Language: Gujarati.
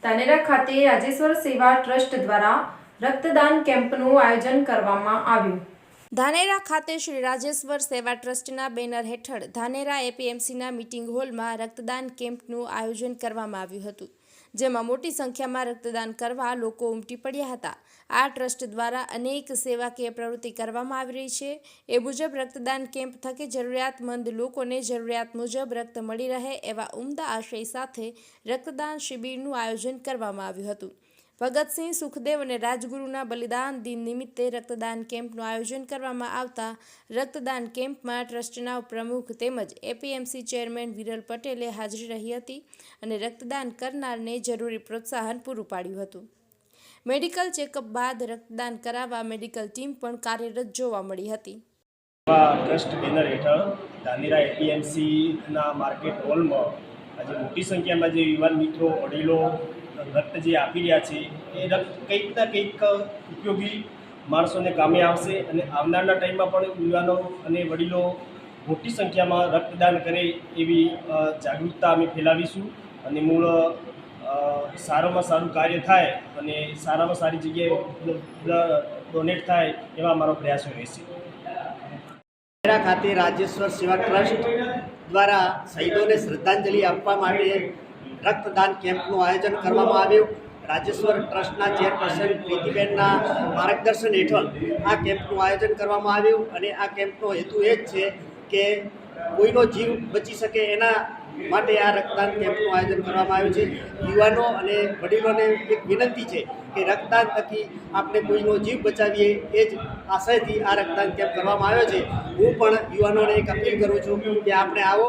ધાનેરા ખાતે રાજેશ્વર સેવા ટ્રસ્ટ દ્વારા રક્તદાન કેમ્પનું આયોજન કરવામાં આવ્યું। ધાનેરા ખાતે શ્રી રાજેશ્વર સેવા ટ્રસ્ટના બેનર હેઠળ ધાનેરા એપીએમસીના મીટિંગ હોલમાં રક્તદાન કેમ્પનું આયોજન કરવામાં આવ્યું હતું, જેમાં મોટી સંખ્યામાં રક્તદાન કરવા લોકો ઉમટી પડ્યા હતા। આ ટ્રસ્ટ દ્વારા અનેક સેવાકીય પ્રવૃત્તિ કરવામાં આવી રહી છે। એ મુજબ રક્તદાન કેમ્પ થકી જરૂરિયાતમંદ લોકોને જરૂરિયાત મુજબ રક્ત મળી રહે એવા ઉમદા આશય સાથે રક્તદાન શિબિરનું આયોજન કરવામાં આવ્યું હતું। ભગતસિંહ, સુખદેવ અને રાજગુરુના બલિદાન દિન નિમિત્તે રક્તદાન કેમ્પનું આયોજન કરવામાં આવતા રક્તદાન કેમ્પમાં ટ્રસ્ટના પ્રમુખ તેમજ એપીએમસી ચેરમેન વિરલ પટેલે હાજરી રહી હતી અને રક્તદાન કરનારને જરૂરી પ્રોત્સાહન પૂરું પાડ્યું હતું। મેડિકલ ચેકઅપ બાદ રક્તદાન કરાવવા મેડિકલ ટીમ પણ કાર્યરત જોવા મળી હતી। ટ્રસ્ટ બેનર હેઠળ ધાનેરા એપીએમસીના માર્કેટ હોલમાં આજે મોટી સંખ્યામાં જે યુવાન મિત્રો, વડીલો રક્ત જે આપી રહ્યા છે એ રક્ત કંઈક ના કંઈક ઉપયોગી માણસોને કામે આવશે અને આવનારના ટાઈમમાં પણ યુવાનો અને વડીલો મોટી સંખ્યામાં રક્તદાન કરે એવી જાગૃતતા અમે ફેલાવીશું અને મૂળ સારામાં સારું કાર્ય થાય અને સારામાં સારી જગ્યાએ ડોનેટ થાય એવા અમારો પ્રયાસો રહેશે। ધાનેરા ખાતે રાજેશ્વર સેવા ટ્રસ્ટ દ્વારા શહીદોને શ્રદ્ધાંજલિ આપવા માટે રક્તદાન કેમ્પનું આયોજન કરવામાં આવ્યું। રાજેશ્વર ટ્રસ્ટના ચેરપર્સન પ્રીતિબેનના માર્ગદર્શન હેઠળ આ કેમ્પનું આયોજન કરવામાં આવ્યું અને આ કેમ્પનો હેતુ એ જ છે કે કોઈનો જીવ બચી શકે એના માટે આ રક્તદાન કેમ્પનું આયોજન કરવામાં આવ્યું છે। યુવાનો અને વડીલોને એક વિનંતી છે કે રક્તદાન થકી આપણે કોઈનો જીવ બચાવીએ એ જ આશયથી આ રક્તદાન કેમ્પ કરવામાં આવ્યો છે। હું પણ યુવાનોને એક અપીલ કરું છું કે આપણે આવો